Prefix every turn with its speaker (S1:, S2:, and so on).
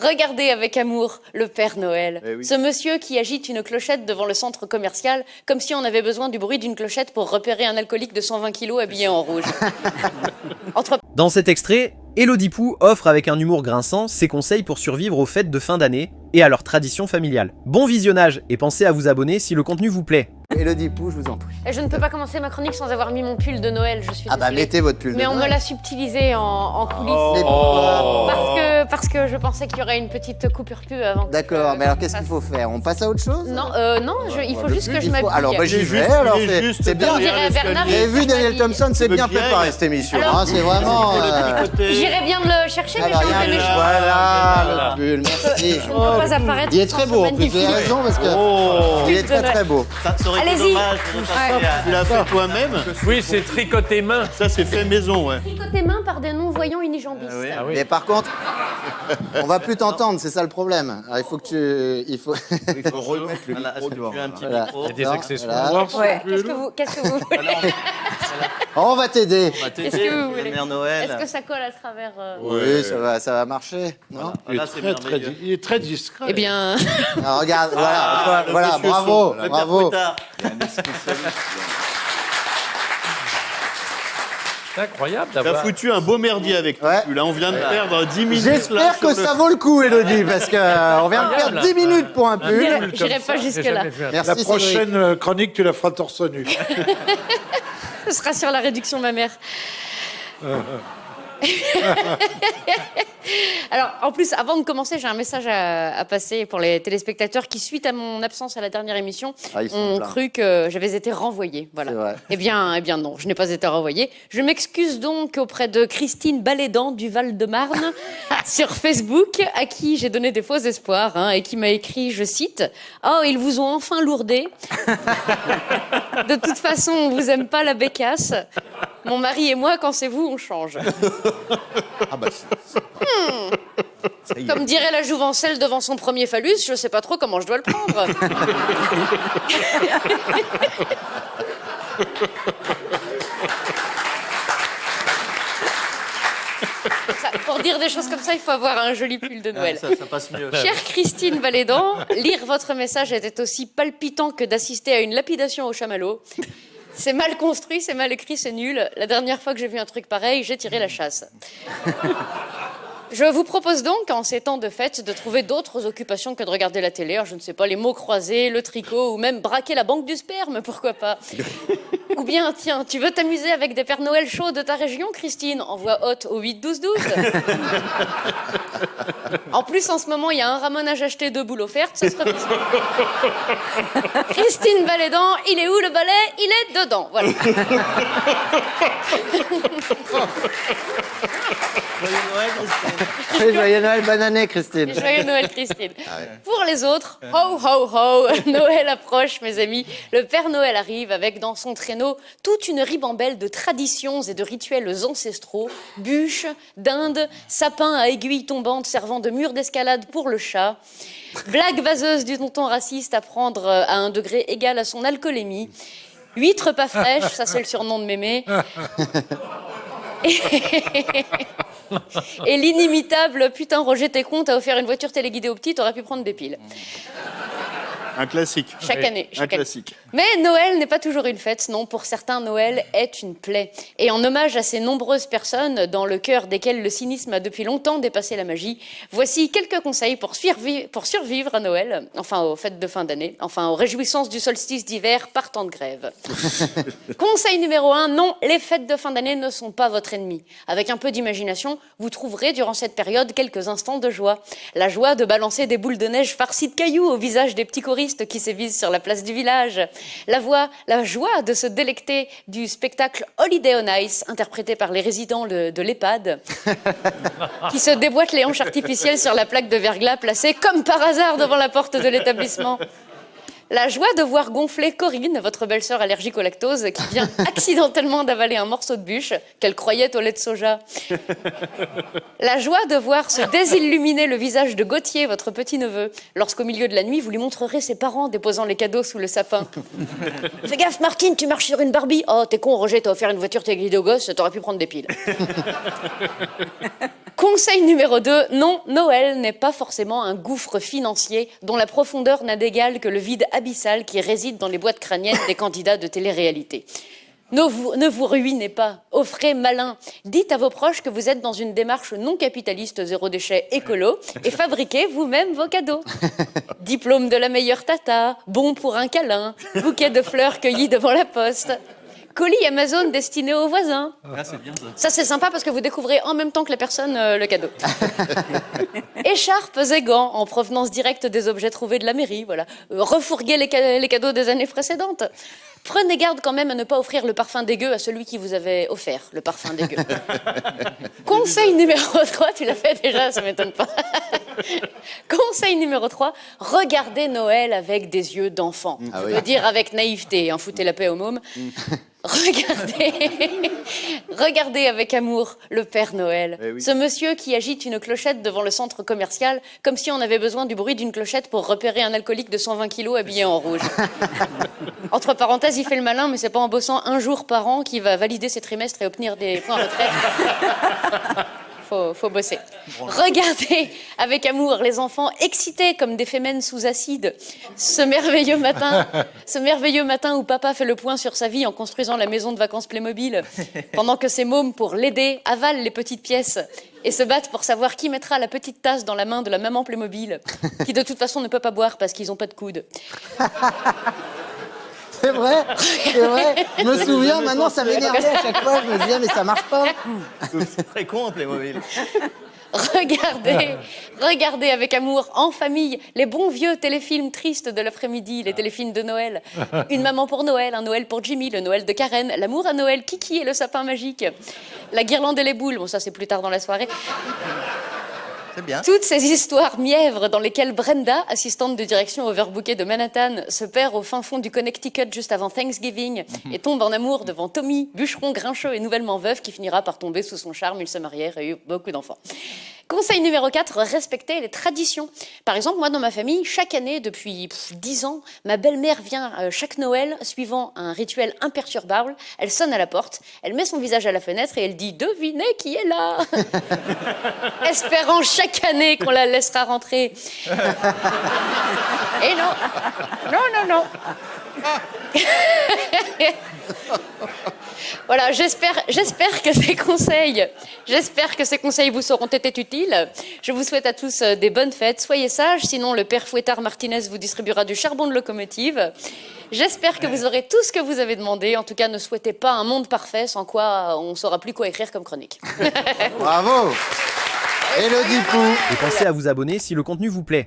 S1: Regardez avec amour le Père Noël.
S2: Eh oui.
S1: Ce monsieur qui agite une clochette devant le centre commercial, comme si on avait besoin du bruit d'une clochette pour repérer un alcoolique de 120 kilos habillé en rouge.
S3: Dans cet extrait, Élodie Pou offre avec un humour grinçant ses conseils pour survivre aux fêtes de fin d'année et à leurs traditions familiales. Bon visionnage et pensez à vous abonner si le contenu vous plaît.
S2: Élodie Pou, je vous en prie.
S1: Et je ne peux pas commencer ma chronique sans avoir mis mon pull de Noël, je suis
S2: Ah bah
S1: désolée.
S2: mettez votre pull de
S1: Mais on me
S2: Noël.
S1: l'a subtilisé en coulisses.
S2: Mais pourquoi
S1: Parce que je pensais qu'il y aurait une petite coupure pub avant.
S2: D'accord, mais alors qu'est-ce qu'il faut faire? On passe à autre chose?
S1: Non, il faut
S2: Le
S1: juste
S2: pull,
S1: que je
S2: il faut-
S1: m'habille.
S2: Alors bah j'y
S4: Il est
S2: vais,
S4: juste-
S2: alors
S4: il est
S2: c'est
S4: juste
S2: c'est bien.
S1: On dirait Bernard.
S2: Vous avez vu Daniel Thompson, c'est bien
S4: Bien.
S2: préparé cette émission,
S1: Alors-
S2: hein, c'est vraiment...
S1: J'irais bien le chercher, mais
S2: Alors,
S1: j'ai enlevé mes cheveux.
S2: voilà, le pull, merci.
S1: Je ne peux pas apparaître.
S2: Il est très
S1: sans
S2: beau
S1: ce
S2: en plus, vous avez
S1: magnifique-
S2: raison parce que il est très très beau.
S4: Ça aurait été
S1: Allez-y.
S4: dommage de ne pas faire. Tu l'as fait toi-même?
S5: Oui, c'est tricoté main.
S4: Ça, c'est fait maison, ouais.
S1: Tricoté main par des non-voyants unijambistes.
S5: Ah oui.
S2: Mais par contre, on va plus t'entendre, c'est ça le problème. Alors il faut que tu... Il faut remettre le
S4: Voilà,
S2: micro
S4: est-ce que
S2: devant.
S4: tu as un petit
S2: Voilà.
S4: micro?
S5: Il y a des
S2: Non,
S5: accessoires.
S2: voilà.
S1: Ouais. Qu'est-ce que vous voulez?
S2: On va t'aider.
S4: On va t'aider,
S1: Qu'est-ce que vous voulez?
S4: la mère Noël.
S1: Est-ce que ça colle à travers
S2: Oui, ça va marcher, non?
S4: Ah, là, c'est merveilleux.
S6: Il est très discret.
S1: Eh bien,
S2: Alors, regarde, voilà,
S4: Ah, le
S2: voilà,
S4: monsieur
S2: bravo,
S4: Saut, le père
S2: bravo.
S4: Fouettard.
S5: C'est incroyable
S4: T'as
S5: d'avoir...
S4: foutu un beau merdier avec
S2: Ouais.
S4: toi. Là, on vient de perdre 10 minutes. là,
S2: J'espère que
S4: sur le-
S2: ça vaut le coup, Élodie, parce qu'on vient de perdre 10 minutes pour un pull.
S1: j'irai pas jusque-là.
S2: Merci,
S6: La
S2: Cédric.
S6: prochaine chronique, tu la feras torse nu.
S1: Ce sera sur la réduction mammaire. Alors, en plus, avant de commencer, j'ai un message à passer pour les téléspectateurs qui, suite à mon absence à la dernière émission,
S2: Ah, ils sont
S1: ont
S2: pleins.
S1: cru que j'avais été renvoyée. Voilà.
S2: C'est vrai.
S1: Eh bien, non, je n'ai pas été renvoyée. Je m'excuse donc auprès de Christine Balédan du Val-de-Marne sur Facebook, à qui j'ai donné des faux espoirs et qui m'a écrit, je cite, « Oh, ils vous ont enfin lourdé. De toute façon, on vous aime pas la bécasse. Mon mari et moi, quand c'est vous, on change. »
S2: Ah bah, ça y est.
S1: Comme dirait la jouvencelle devant son premier phallus, je sais pas trop comment je dois le prendre. Pour dire des choses comme ça, il faut avoir un joli pull de Noël.
S4: Ça passe mieux.
S1: Chère Christine Balédan, lire votre message était aussi palpitant que d'assister à une lapidation au chamallow. C'est mal construit, c'est mal écrit, c'est nul. La dernière fois que j'ai vu un truc pareil, j'ai tiré la chasse. Je vous propose donc, en ces temps de fête, de trouver d'autres occupations que de regarder la télé. Alors, je ne sais pas, les mots croisés, le tricot, ou même braquer la banque du sperme, pourquoi pas. Ou bien, tiens, tu veux t'amuser avec des Pères Noël chauds de ta région, Christine? Envoie hôte au 8-12-12. En plus, en ce moment, il y a un ramonage acheté, 2 boules offertes, ça serait possible. Christine Balédan, il est où le balai? Il est dedans, voilà.
S4: Joyeux Noël, Christine.
S2: Oui, joyeux Noël, bonne année, Christine.
S1: Joyeux Noël, Christine. Pour les autres, ho, ho, ho, Noël approche, mes amis. Le Père Noël arrive avec dans son traîneau toute une ribambelle de traditions et de rituels ancestraux. Bûches, dindes, sapins à aiguilles tombantes servant de mur d'escalade pour le chat. Blagues vaseuses du tonton raciste à prendre à un degré égal à son alcoolémie. 8 repas fraîches, ça c'est le surnom de mémé. Et l'inimitable « Putain, Roger, t'es con, t'as offert une voiture téléguidée aux petits, t'aurais pu prendre des piles. »
S4: Un classique.
S1: Chaque année.
S4: Un
S1: Chaque année.
S4: classique.
S1: Mais Noël n'est pas toujours une fête, non. Pour certains, Noël est une plaie. Et en hommage à ces nombreuses personnes, dans le cœur desquelles le cynisme a depuis longtemps dépassé la magie, voici quelques conseils pour survivre à Noël, enfin aux fêtes de fin d'année, enfin aux réjouissances du solstice d'hiver par temps de grève. Conseil numéro 1, non, les fêtes de fin d'année ne sont pas votre ennemi. Avec un peu d'imagination, vous trouverez durant cette période quelques instants de joie. La joie de balancer des boules de neige farcies de cailloux au visage des petits choristes qui sévissent sur la place du village. La joie de se délecter du spectacle Holiday on Ice, interprété par les résidents de l'EHPAD, qui se déboîtent les hanches artificielles sur la plaque de verglas placée comme par hasard devant la porte de l'établissement. La joie de voir gonfler Corinne, votre belle-sœur allergique au lactose, qui vient accidentellement d'avaler un morceau de bûche qu'elle croyait au lait de soja. La joie de voir se désilluminer le visage de Gauthier, votre petit-neveu, lorsqu'au milieu de la nuit, vous lui montrerez ses parents déposant les cadeaux sous le sapin. Fais gaffe, Martine, tu marches sur une Barbie. Oh, t'es con, Roger, t'as offert une voiture téléguidée aux gosses, t'aurais pu prendre des piles. Conseil numéro 2, non, Noël n'est pas forcément un gouffre financier dont la profondeur n'a d'égal que le vide abyssal qui réside dans les boîtes crâniennes des candidats de télé-réalité. Ne vous ruinez pas, offrez malin. Dites à vos proches que vous êtes dans une démarche non capitaliste zéro déchet écolo et fabriquez vous-même vos cadeaux. Diplôme de la meilleure tata, bon pour un câlin, bouquet de fleurs cueillies devant la poste. Colis Amazon destiné aux voisins.
S4: Ah, c'est bien ça.
S1: Ça, c'est sympa parce que vous découvrez en même temps que la personne le cadeau. Écharpes et gants en provenance directe des objets trouvés de la mairie. Voilà. Refourguez les cadeaux des années précédentes. Prenez garde quand même à ne pas offrir le parfum dégueu à celui qui vous avait offert le parfum dégueu. Conseil numéro 3, tu l'as fait déjà, ça m'étonne pas. Conseil numéro 3, regardez Noël avec des yeux d'enfant.
S2: Ah
S1: Je
S2: oui.
S1: veux dire avec naïveté, hein, foutez la paix aux mômes. Regardez avec amour le Père Noël.
S4: Eh oui.
S1: Ce monsieur qui agite une clochette devant le centre commercial comme si on avait besoin du bruit d'une clochette pour repérer un alcoolique de 120 kilos habillé en rouge. Entre parenthèses, il fait le malin, mais c'est pas en bossant un jour par an qu'il va valider ses trimestres et obtenir des points retraite. Faut bosser. Regardez avec amour les enfants excités comme des fémènes sous acide. Ce merveilleux matin où papa fait le point sur sa vie en construisant la maison de vacances Playmobil, pendant que ses mômes, pour l'aider, avalent les petites pièces et se battent pour savoir qui mettra la petite tasse dans la main de la maman Playmobil, qui de toute façon ne peut pas boire parce qu'ils n'ont pas de coude.
S2: C'est vrai, c'est vrai. Je me souviens, maintenant ça m'énervait à chaque fois. Je me disais, mais ça marche pas.
S4: C'est très con, Playmobil.
S1: Regardez avec amour, en famille, les bons vieux téléfilms tristes de l'après-midi, les téléfilms de Noël. Une maman pour Noël, un Noël pour Jimmy, le Noël de Karen, l'amour à Noël, Kiki et le sapin magique, la guirlande et les boules, bon ça c'est plus tard dans la soirée.
S2: C'est bien.
S1: Toutes ces histoires mièvres dans lesquelles Brenda, assistante de direction overbookée de Manhattan, se perd au fin fond du Connecticut juste avant Thanksgiving et tombe en amour devant Tommy, bûcheron grincheux et nouvellement veuf qui finira par tomber sous son charme. Ils se marièrent et eurent beaucoup d'enfants. Conseil numéro 4, respecter les traditions. Par exemple, moi, dans ma famille, chaque année, depuis 10 ans, ma belle-mère vient chaque Noël, suivant un rituel imperturbable. Elle sonne à la porte, elle met son visage à la fenêtre et elle dit « Devinez qui est là ?» espérant chaque année qu'on la laissera rentrer. Et non. Voilà, j'espère que ces conseils vous seront été utiles. Je vous souhaite à tous des bonnes fêtes. Soyez sages, sinon le père Fouettard Martinez vous distribuera du charbon de locomotive. J'espère que vous aurez tout ce que vous avez demandé. En tout cas, ne souhaitez pas un monde parfait, sans quoi on ne saura plus quoi écrire comme chronique.
S2: Bravo. Élodie Pou.
S3: Et pensez à vous abonner si le contenu vous plaît.